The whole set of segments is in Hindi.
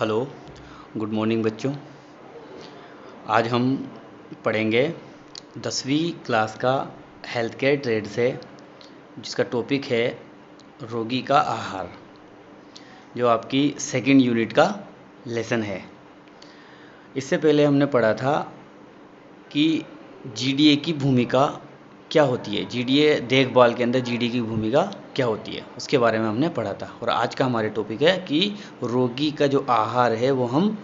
हेलो, गुड मॉर्निंग बच्चों। आज हम पढ़ेंगे 10वीं क्लास का हेल्थ केयर ट्रेड से, जिसका टॉपिक है रोगी का आहार, जो आपकी सेकंड यूनिट का लेसन है। इससे पहले हमने पढ़ा था कि जीडीए की भूमिका क्या होती है, जीडीए देखभाल के अंदर जीडीए की भूमिका क्या होती है, उसके बारे में हमने पढ़ा था। और आज का हमारे टॉपिक है कि रोगी का जो आहार है वो हम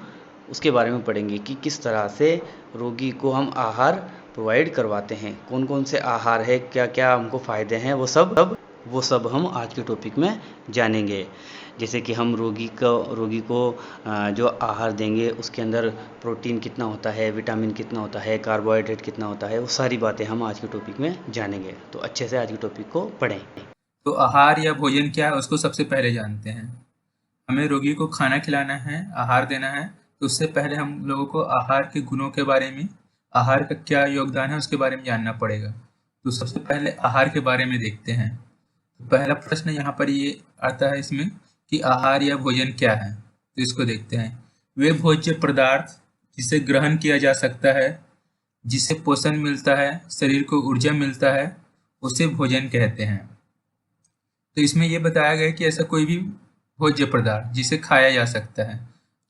उसके बारे में पढ़ेंगे कि किस तरह से रोगी को हम आहार प्रोवाइड करवाते हैं, कौन कौन से आहार है, क्या क्या हमको फ़ायदे हैं, वो सब हम आज के टॉपिक में जानेंगे। जैसे कि हम रोगी को जो आहार देंगे उसके अंदर प्रोटीन कितना होता है, विटामिन कितना होता है, कार्बोहाइड्रेट कितना होता है, वो सारी बातें हम आज के टॉपिक में जानेंगे। तो अच्छे से आज के टॉपिक को पढ़ें। तो आहार या भोजन क्या है उसको सबसे पहले जानते हैं। हमें रोगी को खाना खिलाना है, आहार देना है, तो उससे पहले हम लोगों को आहार के गुणों के बारे में, आहार का क्या योगदान है उसके बारे में जानना पड़ेगा। तो सबसे पहले आहार के बारे में देखते हैं। तो पहला प्रश्न यहाँ पर ये आता है इसमें कि आहार या भोजन क्या है। तो इसको देखते हैं। वे भोज्य पदार्थ जिसे ग्रहण किया जा सकता है, जिसे पोषण मिलता है, शरीर को ऊर्जा मिलता है, उसे भोजन कहते हैं। तो इसमें ये बताया गया है कि ऐसा कोई भी भोज्य पदार्थ जिसे खाया जा सकता है,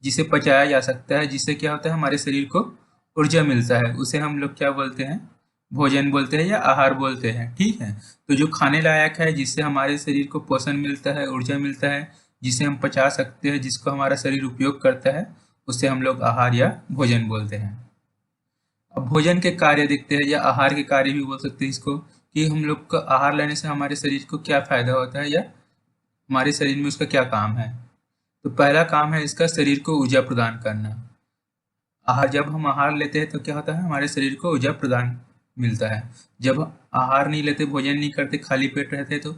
जिसे पचाया जा सकता है, जिससे क्या होता है हमारे शरीर को ऊर्जा मिलता है, उसे हम लोग क्या बोलते हैं, भोजन बोलते हैं या आहार बोलते हैं। ठीक है। तो जो खाने लायक है, जिससे हमारे शरीर को पोषण मिलता है, ऊर्जा मिलता है, जिसे हम पचा सकते हैं, जिसको हमारा शरीर उपयोग करता है, उसे हम लोग आहार या भोजन बोलते हैं। अब भोजन के कार्य देखते हैं, या आहार के कार्य भी बोल सकते हैं इसको, कि हम लोग का आहार लेने से हमारे शरीर को क्या फायदा होता है या हमारे शरीर में उसका क्या काम है। तो पहला काम है इसका शरीर को ऊर्जा प्रदान करना। आहार, जब हम आहार लेते हैं तो क्या होता है, हमारे शरीर को ऊर्जा प्रदान मिलता है। जब आहार नहीं लेते, भोजन नहीं करते, खाली पेट रहते हैं, तो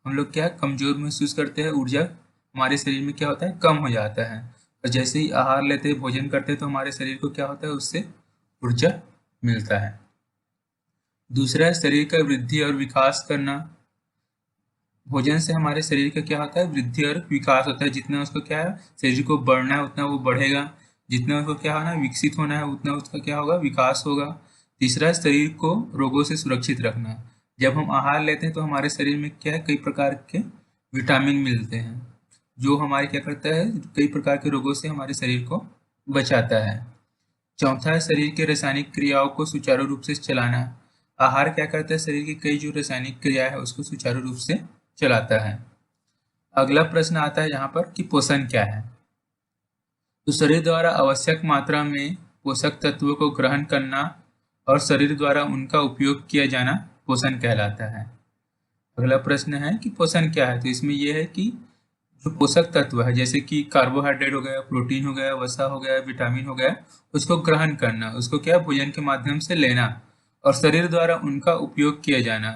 हम लोग क्या कमजोर महसूस करते हैं, ऊर्जा हमारे शरीर में क्या होता है, कम हो जाता है। और जैसे ही आहार लेते हैं, भोजन करते हैं, तो हमारे शरीर को क्या होता है, उससे ऊर्जा मिलता है। दूसरा है शरीर का वृद्धि और विकास करना। भोजन से हमारे शरीर का क्या होता है, वृद्धि और विकास होता है। जितना उसको क्या है, शरीर को बढ़ना है उतना वो बढ़ेगा, जितना उसको क्या होना है, विकसित होना है, उतना उसका क्या होगा, विकास होगा। तीसरा है शरीर को रोगों से सुरक्षित रखना। जब हम आहार लेते हैं तो हमारे शरीर में क्या है, कई प्रकार के विटामिन मिलते हैं, जो हमारे क्या करता है, कई प्रकार के रोगों से हमारे शरीर को बचाता है। चौथा है शरीर के रासायनिक क्रियाओं को सुचारू रूप से चलाना। आहार क्या करता है, शरीर की कई जो रासायनिक क्रिया है उसको सुचारू रूप से चलाता है। अगला प्रश्न आता है यहाँ पर कि पोषण क्या है। तो शरीर द्वारा आवश्यक मात्रा में पोषक तत्वों को ग्रहण करना और शरीर द्वारा उनका उपयोग किया जाना पोषण कहलाता है। अगला प्रश्न है कि पोषण क्या है। तो इसमें यह है कि जो पोषक तत्व है, जैसे कि कार्बोहाइड्रेट हो गया, प्रोटीन हो गया, वसा हो गया, विटामिन हो गया, उसको ग्रहण करना, उसको क्या भोजन के माध्यम से लेना और शरीर द्वारा उनका उपयोग किया जाना।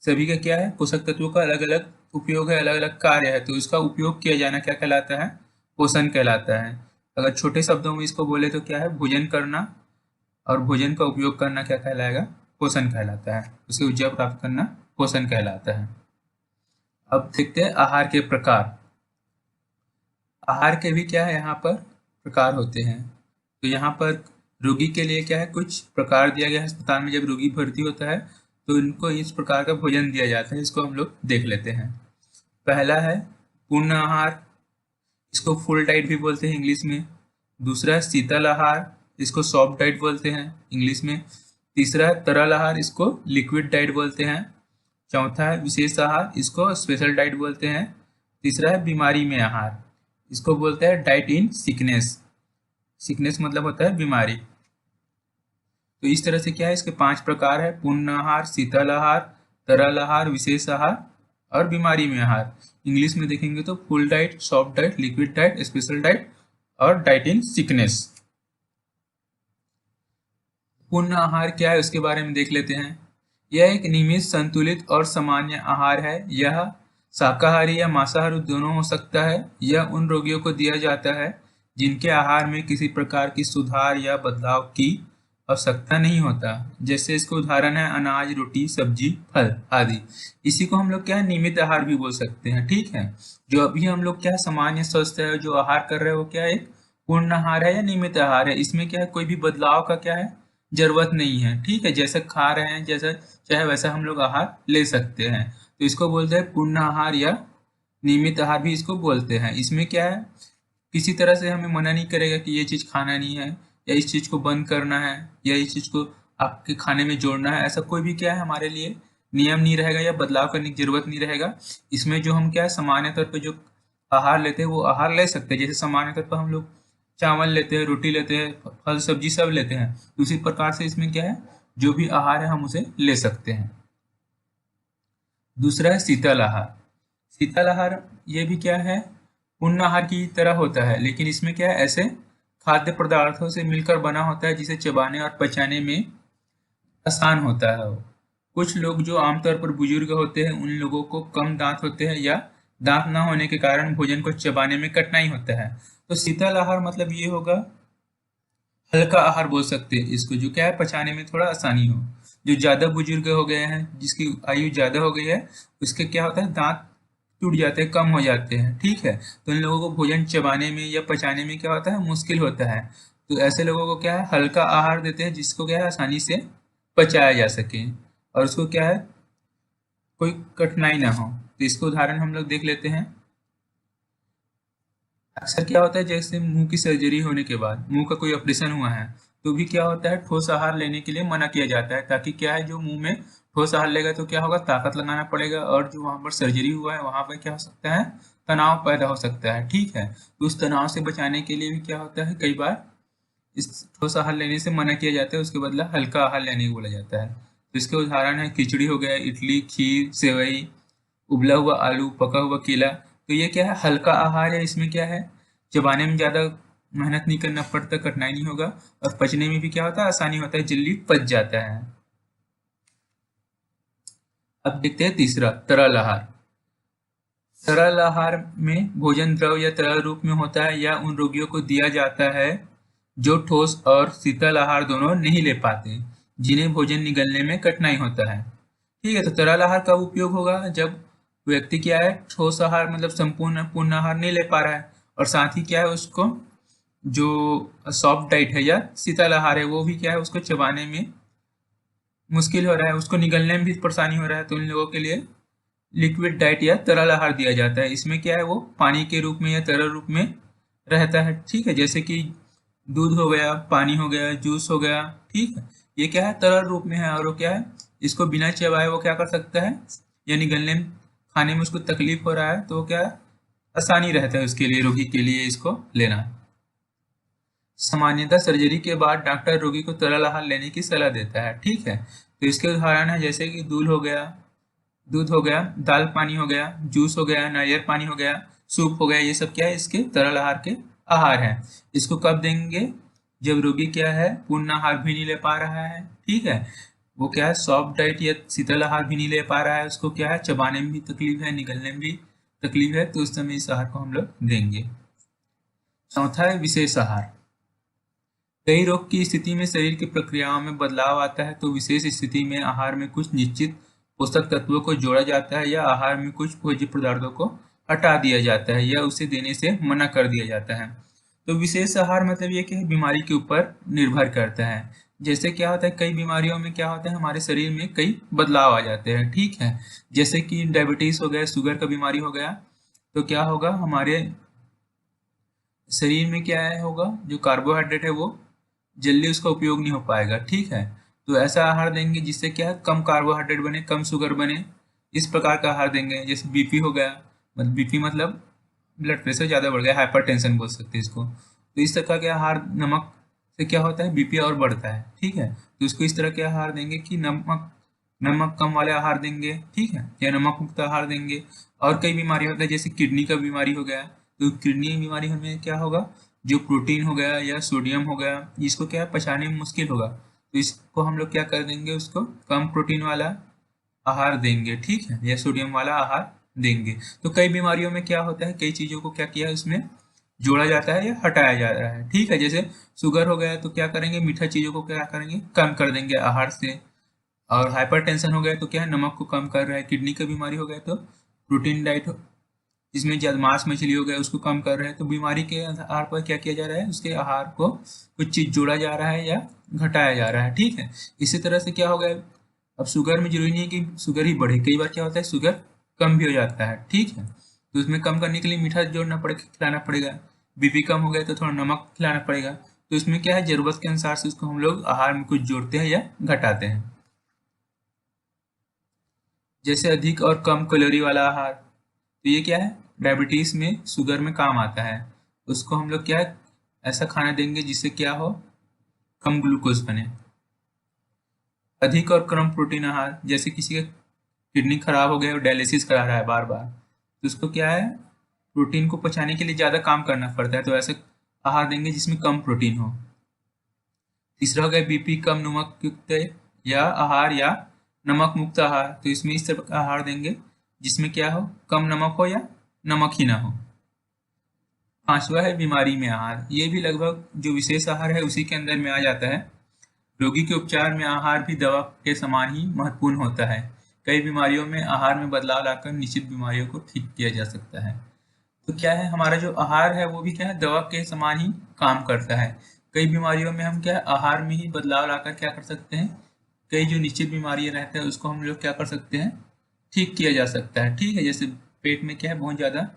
सभी का क्या है, पोषक तत्वों का अलग अलग उपयोग है, अलग अलग कार्य है, तो इसका उपयोग किया जाना क्या कहलाता है, पोषण कहलाता है। अगर छोटे शब्दों में इसको बोले तो क्या है, भोजन करना और भोजन का उपयोग करना क्या कहलाएगा, पोषण कहलाता है। उसे ऊर्जा प्राप्त करना पोषण कहलाता है। अब देखते हैं आहार के प्रकार। आहार के भी क्या है यहाँ पर प्रकार होते हैं। तो यहाँ पर रोगी के लिए क्या है, कुछ प्रकार दिया गया है। अस्पताल में जब रोगी भर्ती होता है तो इनको इस प्रकार का भोजन दिया जाता है, इसको हम लोग देख लेते हैं। पहला है पूर्ण आहार, इसको फुल डाइट भी बोलते हैं इंग्लिश में। दूसरा है शीतल आहार, इसको सॉफ्ट डाइट बोलते हैं इंग्लिश में। तीसरा है तरल आहार, इसको लिक्विड डाइट बोलते हैं। चौथा है विशेष आहार, इसको स्पेशल डाइट बोलते हैं। तीसरा है बीमारी में आहार, इसको बोलते हैं डाइट इन सिकनेस। सिकनेस मतलब होता है बीमारी। तो इस तरह से क्या है, इसके 5 प्रकार है, पूर्ण आहार, शीतल आहार, तरल आहार, विशेष आहार और बीमारी में आहार। इंग्लिश में देखेंगे तो full diet, soft diet, liquid diet, special diet और डाइट इन सिकनेस। पूर्ण आहार क्या है उसके बारे में देख लेते हैं। यह एक नियमित, संतुलित और सामान्य आहार है। यह शाकाहारी या मांसाहारी दोनों हो सकता है। यह उन रोगियों को दिया जाता है जिनके आहार में किसी प्रकार की सुधार या बदलाव की आवश्यकता नहीं होता। जैसे इसका उदाहरण है अनाज, रोटी, सब्जी, फल आदि। इसी को हम लोग क्या है, नियमित आहार भी बोल सकते हैं। ठीक है, जो अभी हम लोग क्या है, सामान्य स्वस्थ है जो आहार कर रहे हो, क्या है, एक पूर्ण आहार है या नियमित आहार है। इसमें क्या है, कोई भी बदलाव का क्या है, जरूरत नहीं है। ठीक है, जैसे खा रहे हैं, जैसा चाहे वैसा हम लोग आहार ले सकते हैं। तो इसको बोलते हैं पूर्ण आहार या नियमित आहार भी इसको बोलते हैं। इसमें क्या है, किसी तरह से हमें मना नहीं करेगा कि ये चीज़ खाना नहीं है, या इस चीज़ को बंद करना है, या इस चीज़ को आपके खाने में जोड़ना है। ऐसा कोई भी क्या है हमारे लिए नियम नहीं रहेगा या बदलाव करने की जरूरत नहीं रहेगा। इसमें जो हम क्या है, सामान्य तौर पे जो आहार लेते हैं वो आहार ले सकते हैं। जैसे सामान्य तौर पर हम लोग चावल लेते हैं, रोटी लेते हैं, फल सब्जी सब लेते हैं। तो उसी प्रकार से इसमें क्या है, जो भी आहार है हम उसे ले सकते हैं। दूसरा है शीतल आहार। शीतल आहार ये भी क्या है, पूर्ण आहार की तरह होता है, लेकिन इसमें क्या है, ऐसे खाद्य पदार्थों से मिलकर बना होता है जिसे चबाने और पचाने में आसान होता है। कुछ लोग जो आमतौर पर बुजुर्ग होते हैं, उन लोगों को कम दांत होते हैं या दांत ना होने के कारण भोजन को चबाने में कठिनाई होता है। तो शीतल आहार मतलब ये होगा, हल्का आहार बोल सकते हैं इसको, जो क्या है, पचाने में थोड़ा आसानी हो। जो ज्यादा बुजुर्ग हो गए हैं, जिसकी आयु ज्यादा हो गई है, उसके क्या होता है, दांत टूट जाते हैं, कम हो जाते हैं। ठीक है, तो इन लोगों को भोजन चबाने में या पचाने में क्या होता है, मुश्किल होता है। तो ऐसे लोगों को क्या है, हल्का आहार देते हैं जिसको क्या है, आसानी से पचाया जा सके और उसको क्या है, कोई कठिनाई ना हो। तो इसको उदाहरण हम लोग देख लेते हैं। अक्सर क्या होता है, जैसे मुंह की सर्जरी होने के बाद मुंह का कोई ऑपरेशन हुआ है, तो भी क्या होता है, ठोस आहार लेने के लिए मना किया जाता है। ताकि क्या है, जो मुंह में ठोस आहार लेगा तो क्या होगा, ताकत लगाना पड़ेगा, और जो वहां पर सर्जरी हुआ है वहां पर क्या हो सकता है, तनाव पैदा हो सकता है। ठीक है, तो उस तनाव से बचाने के लिए भी क्या होता है, कई बार इस ठोस आहार लेने से मना किया जाता है, उसके बदला हल्का आहार लेने को बोला जाता है। तो इसके उदाहरण है खिचड़ी हो गया, इडली, खीर, सेवई, उबला हुआ आलू, पका हुआ केला। तो ये क्या है, हल्का आहार है। इसमें क्या है, चबाने में ज्यादा मेहनत नहीं करना पड़ता, कठिनाई नहीं होगा, और पचने में भी क्या होता है, आसानी होता है, जल्दी पच जाता है। अब देखते हैं तीसरा, तरल आहार। तरल आहार में भोजन द्रव या तरल रूप में होता है या उन रोगियों को दिया जाता है जो ठोस और शीतल आहार दोनों नहीं ले पाते, जिन्हें भोजन निगलने में कठिनाई होता है। ठीक है, तो तरल आहार कब उपयोग होगा, जब व्यक्ति क्या है, ठोस आहार मतलब संपूर्ण पूर्ण आहार नहीं ले पा रहा है, और साथ ही क्या है, उसको जो सॉफ्ट डाइट है या शीतल आहार है वो भी क्या है, उसको चबाने में मुश्किल हो रहा है, उसको निगलने में भी परेशानी हो रहा है। तो उन लोगों के लिए लिक्विड डाइट या तरल आहार दिया जाता है। इसमें क्या है, वो पानी के रूप में या तरल रूप में रहता है। ठीक है, जैसे कि दूध हो गया, पानी हो गया, जूस हो गया। ठीक है, ये क्या है, तरल रूप में है, और वो क्या है, इसको बिना चबाए वो क्या कर सकता है, या निगलने में, खाने में उसको तकलीफ हो रहा है तो वो क्या है, आसानी रहता है उसके लिए, रोगी के लिए इसको लेना। सामान्यतः सर्जरी के बाद डॉक्टर रोगी को तरल आहार लेने की सलाह देता है। ठीक है, तो इसके उदाहरण है जैसे कि दूध हो गया, दाल पानी हो गया, जूस हो गया, नारियल पानी हो गया, सूप हो गया। ये सब क्या है, इसके तरल आहार के आहार हैं। इसको कब देंगे, जब रोगी क्या है, पूर्ण आहार भी नहीं ले पा रहा है। ठीक है, वो क्या है, सॉफ्ट डाइट या शीतल आहार भी नहीं ले पा रहा है, उसको क्या है, चबाने में भी तकलीफ है, निगलने में भी तकलीफ है, तो उस समय इस आहार को हम लोग देंगे। चौथा है विशेष आहार। कई रोग की स्थिति में शरीर की प्रक्रियाओं में बदलाव आता है, तो विशेष स्थिति में आहार में कुछ निश्चित पोषक तत्वों को जोड़ा जाता है, या आहार में कुछ भोज्य पदार्थों को हटा दिया जाता है, या उसे देने से मना कर दिया जाता है। तो विशेष आहार मतलब ये कि बीमारी के ऊपर निर्भर करता है। जैसे क्या होता है, कई बीमारियों में क्या होता है, हमारे शरीर में कई बदलाव आ जाते हैं। ठीक है, जैसे कि डायबिटीज हो गया, शुगर का बीमारी हो गया, तो क्या होगा, हमारे शरीर में क्या है होगा, जो कार्बोहाइड्रेट है वो जल्दी उसका उपयोग नहीं हो पाएगा। ठीक है, तो ऐसा आहार देंगे जिससे क्या है, कम कार्बोहाइड्रेट बने, कम शुगर बने, इस प्रकार का आहार देंगे। जैसे बीपी हो गया, मतलब बीपी मतलब ब्लड प्रेशर ज़्यादा बढ़ गया, हाइपरटेंशन बोल सकते हैं इसको। तो इस तरह के आहार, नमक से क्या होता है, बीपी और बढ़ता है। ठीक है, तो उसको इस तरह के आहार देंगे कि नमक नमक कम वाले आहार देंगे। ठीक है, या नमक मुक्त आहार देंगे। और कई बीमारी होता है, जैसे किडनी का बीमारी हो गया, तो किडनी बीमारी में क्या होगा, जो प्रोटीन हो गया या सोडियम हो गया, इसको क्या है, पचाने में मुश्किल होगा, तो इसको हम लोग क्या कर देंगे, उसको कम प्रोटीन वाला आहार देंगे। ठीक है, या सोडियम वाला आहार देंगे। तो कई बीमारियों में क्या होता है, कई चीज़ों को क्या किया है उसमें जोड़ा जाता है या हटाया जा रहा है। ठीक है, जैसे शुगर हो गया तो क्या करेंगे, मीठा चीज़ों को क्या करेंगे, कम कर देंगे आहार से। और हाइपरटेंशन हो गया तो क्या है, नमक को कम कर रहा है। किडनी का बीमारी हो गया तो प्रोटीन डाइट जिसमें ज्यादा मांस मछली हो गया उसको कम कर रहे हैं। तो बीमारी के आहार पर क्या किया जा रहा है, उसके आहार को कुछ चीज जोड़ा जा रहा है या घटाया जा रहा है। ठीक है, इसी तरह से क्या हो गया, अब शुगर में जरूरी नहीं है कि शुगर ही बढ़े, कई बार क्या होता है शुगर कम भी हो जाता है। ठीक है, तो उसमें कम करने के लिए मीठा जोड़ना पड़ेगा, खिलाना पड़ेगा। बीपी कम हो गया तो थोड़ा नमक खिलाना पड़ेगा। तो इसमें क्या है, जरूरत के अनुसार से उसको हम लोग आहार में कुछ जोड़ते हैं या घटाते हैं। जैसे अधिक और कम कैलोरी वाला आहार, तो ये क्या है, डायबिटीज में शुगर में काम आता है। उसको हम लोग क्या है, ऐसा खाना देंगे जिससे क्या हो, कम ग्लूकोज बने। अधिक और कम प्रोटीन आहार, जैसे किसी का किडनी खराब हो गया और डायलिसिस करा रहा है बार बार, तो उसको क्या है, प्रोटीन को पचाने के लिए ज़्यादा काम करना पड़ता है, तो ऐसे आहार देंगे जिसमें कम प्रोटीन हो। तीसरा हो गया बीपी कम नमक युक्त या आहार या नमक मुक्त आहार, तो इसमें इस तरह का आहार देंगे जिसमें क्या हो, कम नमक हो या नमक ही ना हो। पांचवा है बीमारी में आहार, ये भी लगभग जो विशेष आहार है उसी के अंदर में आ जाता है। रोगी के उपचार में आहार भी दवा के समान ही महत्वपूर्ण होता है। कई बीमारियों में आहार में बदलाव लाकर निश्चित बीमारियों को ठीक किया जा सकता है। तो क्या है, हमारा जो आहार है वो भी क्या है, दवा के समान ही काम करता है। कई बीमारियों में हम क्या है, आहार में ही बदलाव लाकर क्या कर सकते हैं, कई जो निश्चित बीमारियां रहते हैं उसको हम लोग क्या कर सकते हैं, ठीक किया जा सकता है। ठीक है, जैसे पेट में क्या है, बहुत ज़्यादा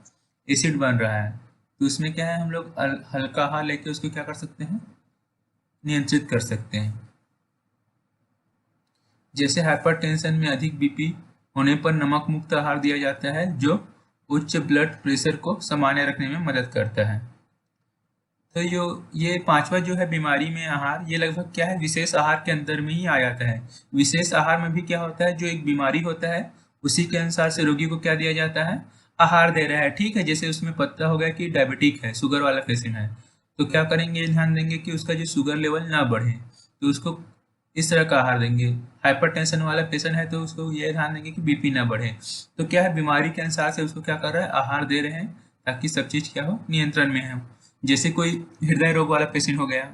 एसिड बन रहा है, तो उसमें क्या है, हम लोग हल्का आहार लेके उसको क्या कर सकते हैं, नियंत्रित कर सकते हैं। जैसे हाइपरटेंशन में अधिक बीपी होने पर नमक मुक्त आहार दिया जाता है जो उच्च ब्लड प्रेशर को सामान्य रखने में मदद करता है। तो जो ये पांचवा जो है बीमारी में आहार, ये लगभग क्या है, विशेष आहार के अंदर में ही आ जाता है। विशेष आहार में भी क्या होता है, जो एक बीमारी होता है उसी के अनुसार से रोगी को क्या दिया जाता है, आहार दे रहा है। ठीक है, जैसे उसमें पता हो गया कि डायबिटिक है, शुगर वाला पेशेंट है, तो क्या करेंगे, ध्यान देंगे कि उसका जो शुगर लेवल ना बढ़े, तो उसको इस तरह का आहार देंगे। हाइपरटेंशन वाला पेशेंट है तो उसको ये ध्यान देंगे कि बीपी ना बढ़े। तो क्या है, बीमारी के अनुसार से उसको क्या कर रहा है, आहार दे रहे हैं ताकि सब चीज़ क्या हो, नियंत्रण में हो। जैसे कोई हृदय रोग वाला पेशेंट हो गया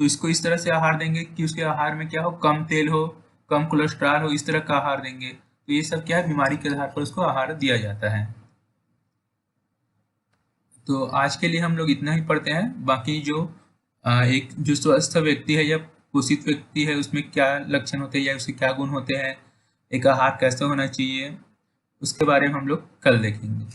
तो इसको इस तरह से आहार देंगे कि उसके आहार में क्या हो, कम तेल हो, कम कोलेस्ट्रॉल हो, इस तरह का आहार देंगे। तो ये सब क्या है, बीमारी के आधार पर उसको आहार दिया जाता है। तो आज के लिए हम लोग इतना ही पढ़ते हैं। बाकी जो एक जो स्वस्थ व्यक्ति है या पोषित व्यक्ति है उसमें क्या लक्षण होते हैं या उसके क्या गुण होते हैं, एक आहार कैसे होना चाहिए, उसके बारे में हम लोग कल देखेंगे।